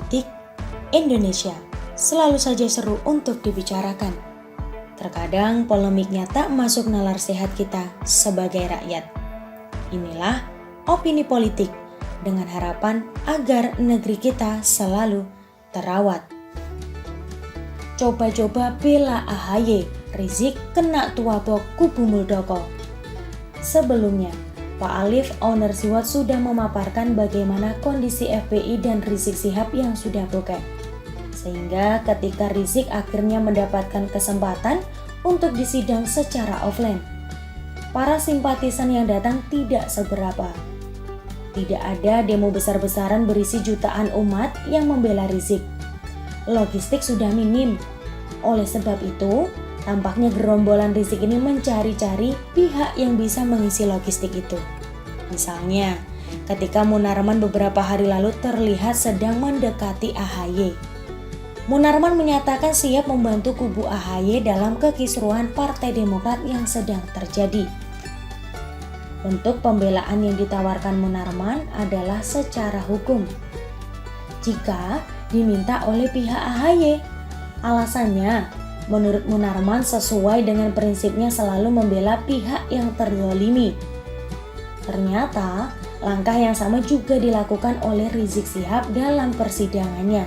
Politik Indonesia selalu saja seru untuk dibicarakan. Terkadang polemiknya tak masuk nalar sehat kita sebagai rakyat. Inilah opini politik dengan harapan agar negeri kita selalu terawat. Coba-coba bela AHY, Rizik kena tuabok kubu Muldoko. Sebelumnya, Pak Alif, owner Siwat sudah memaparkan bagaimana kondisi FPI dan Rizik Syihab yang sudah bokeh. Sehingga ketika Rizik akhirnya mendapatkan kesempatan untuk disidang secara offline, para simpatisan yang datang tidak seberapa. Tidak ada demo besar-besaran berisi jutaan umat yang membela Rizik. Logistik sudah minim. Oleh sebab itu, tampaknya gerombolan Rizik ini mencari-cari pihak yang bisa mengisi logistik itu. Misalnya, ketika Munarman beberapa hari lalu terlihat sedang mendekati AHY. Munarman menyatakan siap membantu kubu AHY dalam kekisruhan Partai Demokrat yang sedang terjadi. Bentuk pembelaan yang ditawarkan Munarman adalah secara hukum. Jika diminta oleh pihak AHY, alasannya menurut Munarman sesuai dengan prinsipnya selalu membela pihak yang terzalimi. Ternyata langkah yang sama juga dilakukan oleh Rizik Syihab dalam persidangannya.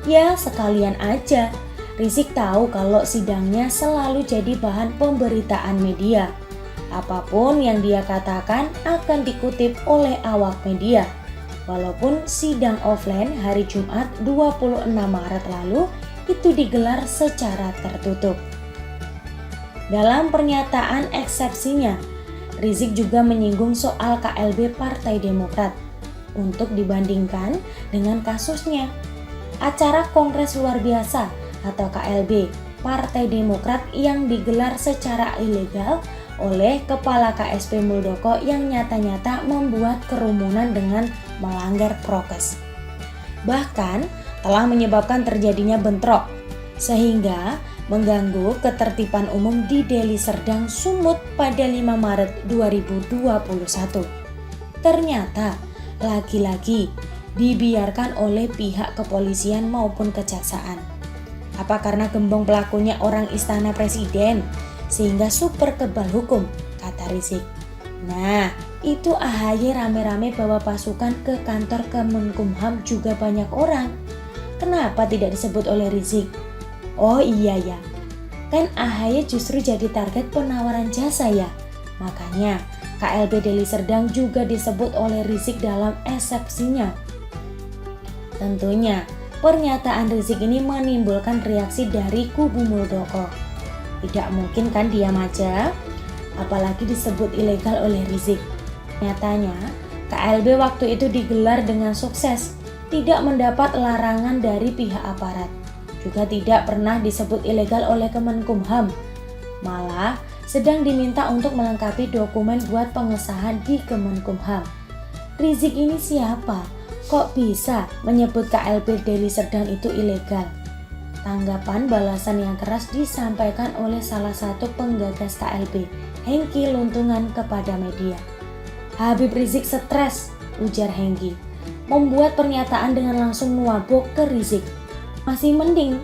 Ya sekalian aja, Rizik tahu kalau sidangnya selalu jadi bahan pemberitaan media. Apapun yang dia katakan akan dikutip oleh awak media. Walaupun sidang offline hari Jumat 26 Maret lalu itu digelar secara tertutup. Dalam pernyataan eksepsinya, Rizik juga menyinggung soal KLB Partai Demokrat untuk dibandingkan dengan kasusnya. Acara Kongres Luar Biasa atau KLB Partai Demokrat yang digelar secara ilegal oleh Kepala KSP Muldoko yang nyata-nyata membuat kerumunan dengan melanggar prokes. Bahkan telah menyebabkan terjadinya bentrok sehingga mengganggu ketertiban umum di Deli Serdang, Sumut pada 5 Maret 2021. Ternyata lagi-lagi dibiarkan oleh pihak kepolisian maupun kejaksaan. Apa karena gembong pelakunya orang istana presiden sehingga super kebal hukum, kata Rizik. Nah, itu AHY rame-rame bawa pasukan ke kantor Kemenkumham juga banyak orang. Kenapa tidak disebut oleh Rizik? Oh iya ya, kan AHY justru jadi target penawaran jasa ya. Makanya KLB Deli Serdang juga disebut oleh Rizik dalam eksepsinya. Tentunya pernyataan Rizik ini menimbulkan reaksi dari kubu Muldoko. Tidak mungkin kan diam aja, apalagi disebut ilegal oleh Rizik. Nyatanya, KLB waktu itu digelar dengan sukses, tidak mendapat larangan dari pihak aparat. Juga tidak pernah disebut ilegal oleh Kemenkumham. Malah sedang diminta untuk melengkapi dokumen buat pengesahan di Kemenkumham. Rizik ini siapa? Kok bisa menyebut KLB Deli Serdang itu ilegal? Tanggapan balasan yang keras disampaikan oleh salah satu penggagas KLB, Hengki Luntungan, kepada media. Habib Rizik stres, ujar Hengki, membuat pernyataan dengan langsung nuabok ke Rizik. Masih mending,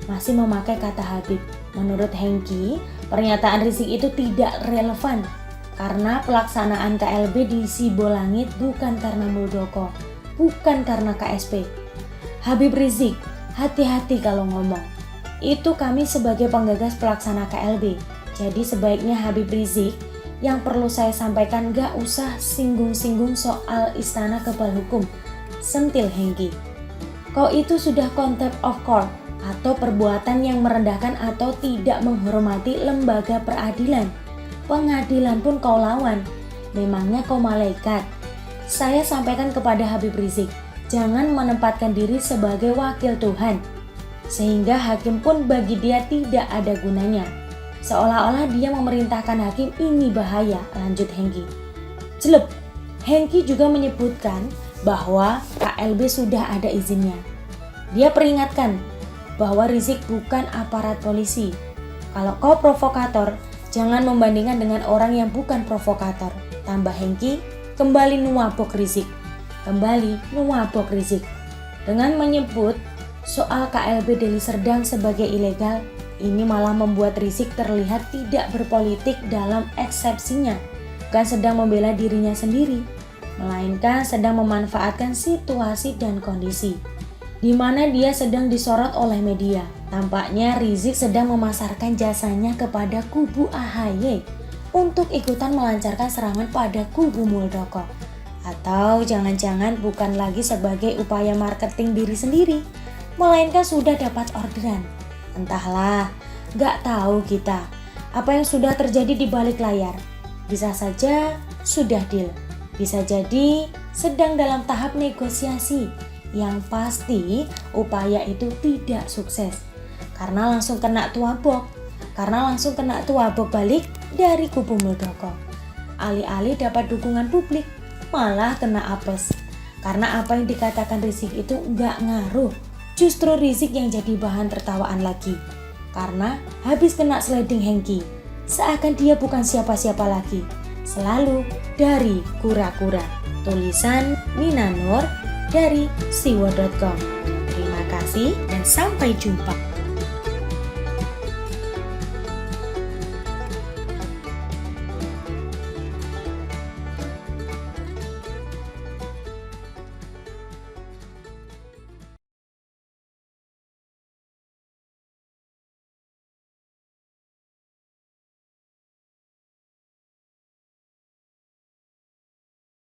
masih memakai kata Habib. Menurut Hengki, pernyataan Rizik itu tidak relevan karena pelaksanaan KLB di Sibolangit bukan karena Muldoko, bukan karena KSP. Habib Rizik, hati-hati kalau ngomong. Itu kami sebagai penggagas pelaksana KLB. Jadi sebaiknya Habib Rizik yang perlu saya sampaikan gak usah singgung-singgung soal istana kebal hukum, sentil Hengki. Kau itu sudah contempt of court atau perbuatan yang merendahkan atau tidak menghormati lembaga peradilan. Pengadilan pun kau lawan. Memangnya kau malaikat? Saya sampaikan kepada Habib Rizik, jangan menempatkan diri sebagai wakil Tuhan, sehingga hakim pun bagi dia tidak ada gunanya. Seolah-olah dia memerintahkan hakim, ini bahaya, lanjut Hengki. Jelep, Hengki juga menyebutkan bahwa KLB sudah ada izinnya. Dia peringatkan bahwa Rizik bukan aparat polisi. Kalau kau provokator, jangan membandingkan dengan orang yang bukan provokator, tambah Hengki, kembali nuabok Rizik. Dengan menyebut soal KLB Deli Serdang sebagai ilegal, ini malah membuat Rizik terlihat tidak berpolitik dalam eksepsinya, bukan sedang membela dirinya sendiri, melainkan sedang memanfaatkan situasi dan kondisi di mana dia sedang disorot oleh media. Tampaknya Rizik sedang memasarkan jasanya kepada kubu AHY untuk ikutan melancarkan serangan pada kubu Muldoko. Atau jangan-jangan bukan lagi sebagai upaya marketing diri sendiri, melainkan sudah dapat orderan. Entahlah, gak tahu kita apa yang sudah terjadi di balik layar. Bisa saja sudah deal, bisa jadi sedang dalam tahap negosiasi. Yang pasti upaya itu tidak sukses karena langsung kena tuabok balik dari kubu Muldoko. Alih-alih dapat dukungan publik, malah kena apes. Karena apa yang dikatakan Rizik itu nggak ngaruh, justru Rizik yang jadi bahan tertawaan lagi. Karena habis kena sliding Hengki, seakan dia bukan siapa-siapa lagi, selalu dari kura-kura. Tulisan Nina Nur dari siwo.com. Terima kasih dan sampai jumpa.